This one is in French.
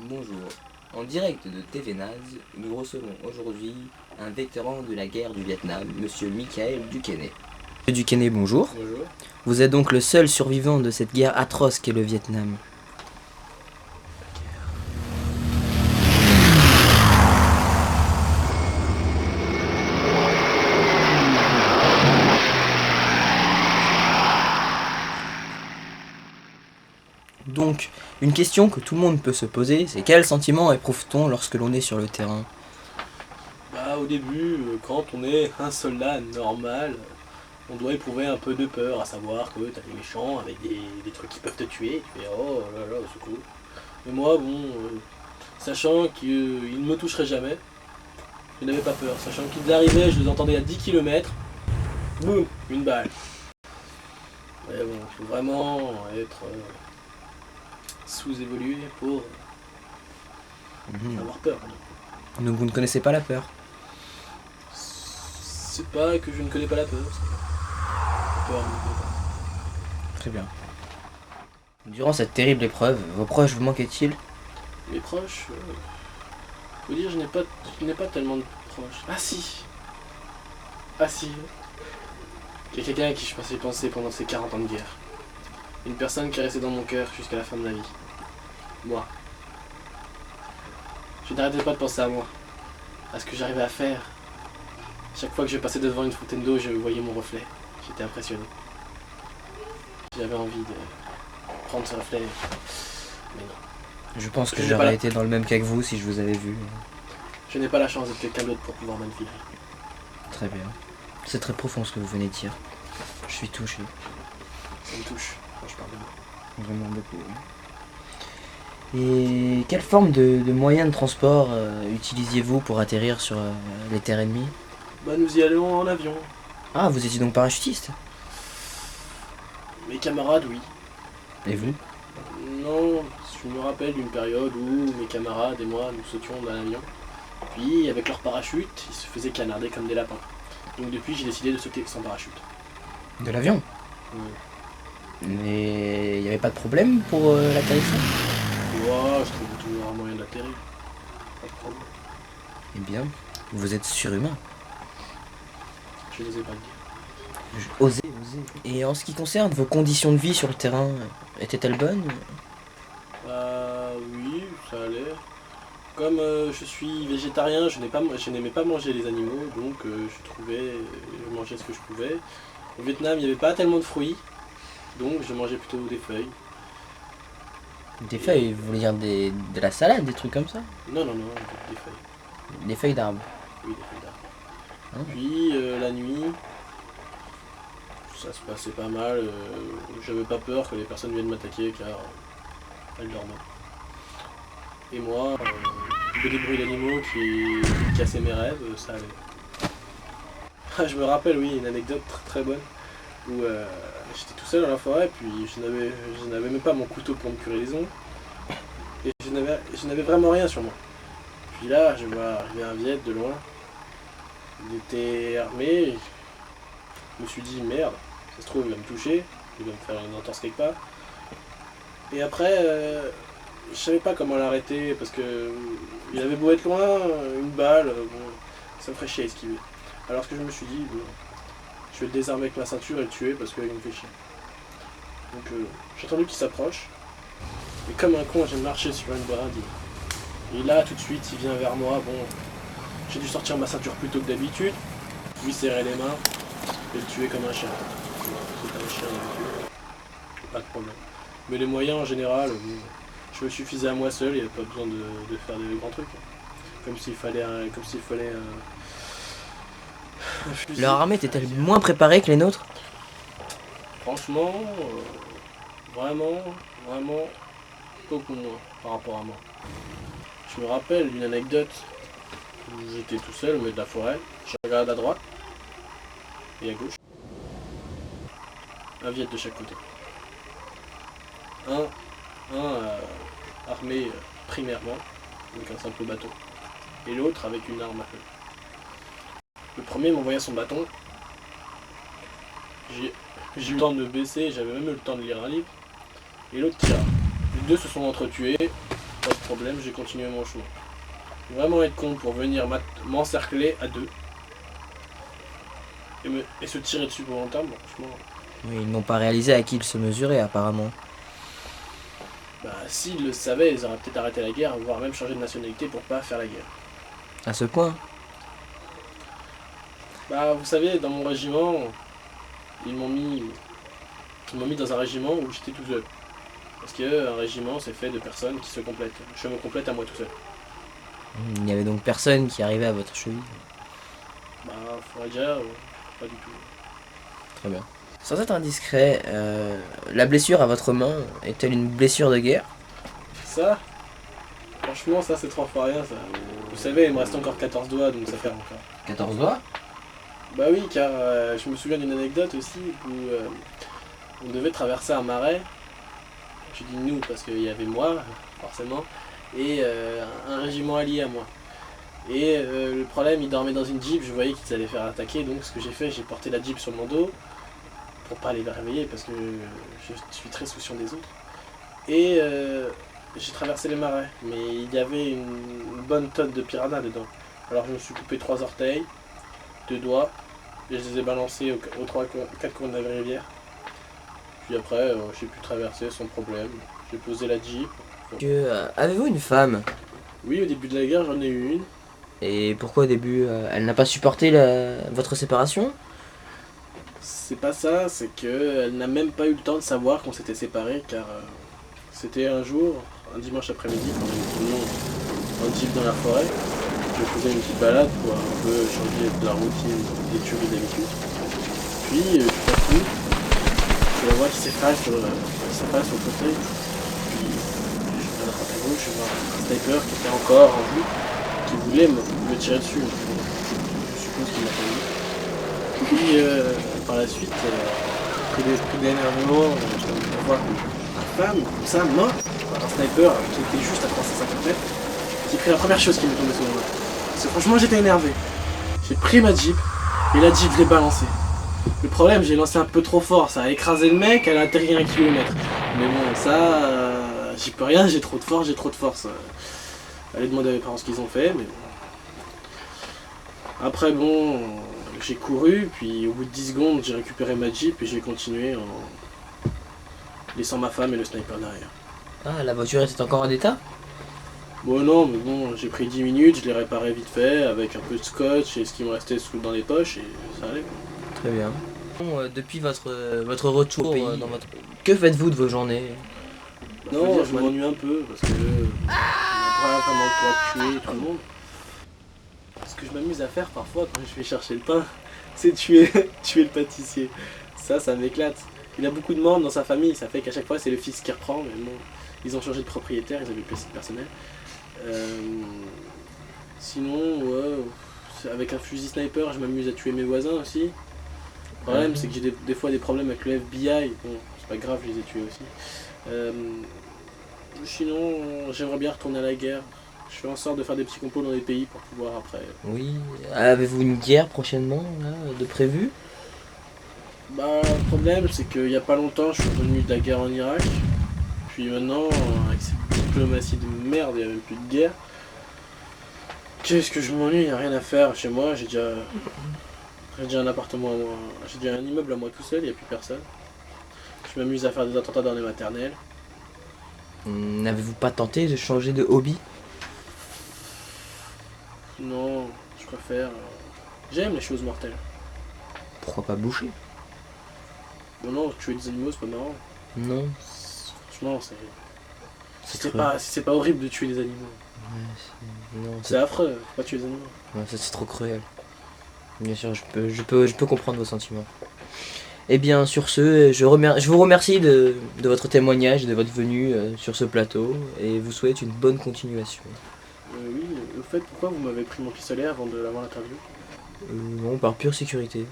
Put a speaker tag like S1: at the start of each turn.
S1: Bonjour. En direct de TV Naz, nous recevons aujourd'hui un vétéran de la guerre du Vietnam, Monsieur Michael Duquesne. Monsieur Duquesne, bonjour.
S2: Bonjour.
S1: Vous êtes donc le seul survivant de cette guerre atroce qu'est le Vietnam. Donc, une question que tout le monde peut se poser, c'est quel sentiment éprouve-t-on lorsque l'on est sur le terrain?
S2: Au début, quand on est un soldat normal, on doit éprouver un peu de peur, à savoir que t'as des méchants avec des trucs qui peuvent te tuer, tu fais oh là là, au secours. Mais moi, sachant qu'ils ne me toucheraient jamais, je n'avais pas peur. Sachant qu'ils arrivaient, je les entendais à 10 km, boum, une balle. Mais bon, il faut vraiment être sous-évolué pour avoir peur.
S1: Donc vous ne connaissez pas la peur?
S2: C'est pas que je ne connais pas la peur, la peur, je ne connais pas.
S1: Très bien. Durant cette terrible épreuve, vos proches vous manquaient-ils?
S2: Mes proches, faut dire, je n'ai pas tellement de proches. Ah si. Il y a quelqu'un à qui je pensais penser pendant ces 40 ans de guerre. Une personne qui est restée dans mon cœur jusqu'à la fin de ma vie. Moi. Je n'arrêtais pas de penser à moi. À ce que j'arrivais à faire. Chaque fois que je passais devant une fontaine d'eau, je voyais mon reflet. J'étais impressionné. J'avais envie de prendre ce reflet. Mais non.
S1: Je pense que j'aurais été dans le même cas que vous si je vous avais vu.
S2: Je n'ai pas la chance d'être quelqu'un d'autre pour pouvoir m'infiltrer.
S1: Très bien. C'est très profond ce que vous venez de dire. Je suis touché.
S2: Ça me touche quand je parle de moi.
S1: Vraiment beaucoup. Et quelle forme de moyen de transport utilisiez-vous pour atterrir sur les terres ennemies?
S2: Nous y allons en avion.
S1: Ah, vous étiez donc parachutiste?
S2: Mes camarades, oui.
S1: Et vous?
S2: Non, je me rappelle d'une période où mes camarades et moi, nous sautions d'un avion. Puis, avec leur parachute, ils se faisaient canarder comme des lapins. Donc depuis, j'ai décidé de sauter sans parachute.
S1: De l'avion? Mais il n'y avait pas de problème pour l'atterrissage?
S2: Ouais, je trouve toujours un moyen d'atterrir. Pas de problème.
S1: Eh bien, vous êtes surhumain.
S2: Je n'osais pas le dire.
S1: Osez. Et en ce qui concerne vos conditions de vie sur le terrain, étaient-elles bonnes?
S2: Oui, ça allait. Comme je suis végétarien, je n'aimais pas manger les animaux, donc je mangeais ce que je pouvais. Au Vietnam, il n'y avait pas tellement de fruits, donc je mangeais plutôt des feuilles.
S1: Des feuilles, vous voulez dire de la salade, des trucs comme ça?
S2: Non, des feuilles.
S1: Des feuilles d'arbre?
S2: Oui, des feuilles d'arbre.
S1: Hein?
S2: Puis la nuit, ça se passait pas mal. J'avais pas peur que les personnes viennent m'attaquer car elles dormaient. Et moi, des bruits d'animaux qui cassaient mes rêves, ça allait. Je me rappelle, oui, une anecdote très bonne où j'étais tout seul dans la forêt, puis je n'avais même pas mon couteau pour me curer les ongles. Et je n'avais vraiment rien sur moi. Puis là, je vois arriver un Viet de loin. Il était armé. Je me suis dit, merde, ça se trouve, il va me toucher, il va me faire une entorse quelque part. Et après, je savais pas comment l'arrêter parce que il avait beau être loin, une balle, ça me ferait chier à esquiver. Alors ce que je me suis dit, je vais le désarmer avec ma ceinture et le tuer parce qu'il me fait chier. Donc j'ai entendu qu'il s'approche. Et comme un con, j'ai marché sur une brinde. Et là, tout de suite, il vient vers moi. J'ai dû sortir ma ceinture plus tôt que d'habitude, lui serrer les mains et le tuer comme un chien. C'est un chien d'habitude, pas de problème. Mais les moyens en général, je me suffisais à moi seul, il n'y avait pas besoin de faire des grands trucs. Comme s'il fallait un fusil.
S1: Leur armée était-elle moins préparée que les nôtres?
S2: Franchement, vraiment beaucoup moins par rapport à moi. Je me rappelle d'une anecdote où j'étais tout seul au milieu de la forêt, je regarde à droite et à gauche. Un Viet de chaque côté. Un armé primairement, donc un simple bateau, et l'autre avec une arme à feu. Le premier m'envoya son bâton, j'ai eu le temps de me baisser, j'avais même eu le temps de lire un livre, et l'autre tira. Les deux se sont entretués, hop, problème, j'ai continué mon chemin. Vraiment être con pour venir m'encercler à deux et se tirer dessus volontairement, franchement.
S1: Oui, ils n'ont pas réalisé à qui ils se mesuraient apparemment.
S2: Bah, s'ils le savaient, ils auraient peut-être arrêté la guerre, voire même changé de nationalité pour pas faire la guerre.
S1: À ce point.
S2: Bah, vous savez, dans mon régiment, ils m'ont mis dans un régiment où j'étais tout seul. Parce qu'un régiment, c'est fait de personnes qui se complètent. Je me complète à moi tout seul.
S1: Il n'y avait donc personne qui arrivait à votre cheville.
S2: Bah, faudrait dire, pas du tout.
S1: Très bien. Sans être indiscret, la blessure à votre main est-elle une blessure de guerre?
S2: Ça, franchement, ça c'est trop fort rien, ça. Vous savez, il me reste encore 14 doigts, donc ça fait encore.
S1: 14 doigts?
S2: Bah oui, car je me souviens d'une anecdote aussi où on devait traverser un marais. Je dis nous parce qu'il y avait moi, forcément, et un régiment allié à moi. Et le problème, ils dormaient dans une jeep, je voyais qu'ils allaient faire attaquer, donc ce que j'ai fait, j'ai porté la jeep sur mon dos pour pas les réveiller parce que je suis très souciant des autres. Et j'ai traversé les marais, mais il y avait une bonne tonne de piranhas dedans. Alors je me suis coupé 3 orteils, 2 doigts, et je les ai balancés aux 4 coins de la rivière. Puis après, j'ai pu traverser sans problème. J'ai posé la jeep.
S1: Avez-vous une femme?
S2: Oui, au début de la guerre, j'en ai eu une.
S1: Et pourquoi au début elle n'a pas supporté votre séparation?
S2: C'est pas ça, c'est qu'elle n'a même pas eu le temps de savoir qu'on s'était séparés, car c'était un jour, un dimanche après-midi, quand tout le monde en jeep dans la forêt. Je faisais une petite balade pour un peu changer de la routine des tueries d'habitude. Puis, tout à coup, je la vois qui s'efface sur le côté. Puis, à droite à gauche, je vois un sniper qui était encore en vue, qui voulait me tirer dessus. Je suppose qu'il m'a pas vu. Puis, par la suite, pris d'énervement, je vois ma femme, comme ça, morte, par un sniper qui était juste à 350 mètres. J'ai pris la première chose qui m'est tombée sous la main. Parce que franchement, j'étais énervé. J'ai pris ma jeep, et la jeep, je l'ai balancée. Le problème, j'ai lancé un peu trop fort, ça a écrasé le mec, elle a atterri 1 km. Mais bon, ça, j'y peux rien, j'ai trop de force. Allez demander à mes parents ce qu'ils ont fait, mais bon. Après, bon, j'ai couru, puis au bout de 10 secondes, j'ai récupéré ma jeep et j'ai continué en laissant ma femme et le sniper derrière.
S1: Ah, la voiture était encore en état?
S2: Bon, non, mais bon, j'ai pris 10 minutes, je l'ai réparé vite fait, avec un peu de scotch et ce qui me restait dans les poches, et ça allait.
S1: Très bien. Bon, depuis votre retour au pays, que faites-vous de vos journées?
S2: Non, je m'ennuie un peu, parce que on n'a pas vraiment le droit de tuer tout le monde. Ce que je m'amuse à faire parfois quand je vais chercher le pain, c'est tuer le pâtissier. Ça m'éclate. Il a beaucoup de membres dans sa famille, ça fait qu'à chaque fois c'est le fils qui reprend, mais bon, ils ont changé de propriétaire, ils avaient plus de personnel. Sinon, ouais, avec un fusil sniper, je m'amuse à tuer mes voisins aussi. Le problème, c'est que j'ai des fois des problèmes avec le FBI. Bon, c'est pas grave, je les ai tués aussi. Sinon, j'aimerais bien retourner à la guerre. Je fais en sorte de faire des petits complots dans les pays pour pouvoir après.
S1: Oui. Avez-vous une guerre prochainement là, de prévu?
S2: Bah, le problème, c'est qu'il y a pas longtemps, je suis revenu de la guerre en Irak. Puis maintenant, avec cette diplomatie de merde, il n'y a même plus de guerre. Qu'est-ce que je m'ennuie, il n'y a rien à faire chez moi, j'ai déjà un appartement à moi, j'ai déjà un immeuble à moi tout seul, il n'y a plus personne. Je m'amuse à faire des attentats dans les maternelles.
S1: N'avez-vous pas tenté de changer de hobby?
S2: Non, je préfère. J'aime les choses mortelles.
S1: Pourquoi pas boucher?
S2: Bon, non, tuer des animaux, c'est pas marrant.
S1: Non.
S2: Franchement, c'est pas horrible de tuer des animaux.
S1: Ouais, non,
S2: c'est affreux, faut pas tuer des animaux.
S1: Ouais, ça c'est trop cruel. Bien sûr, je peux comprendre vos sentiments. Eh bien, sur ce, je vous remercie de votre témoignage, de votre venue sur ce plateau, et vous souhaite une bonne continuation.
S2: Oui, au fait, pourquoi vous m'avez pris mon pistolet avant l'interview?
S1: Non, par pure sécurité.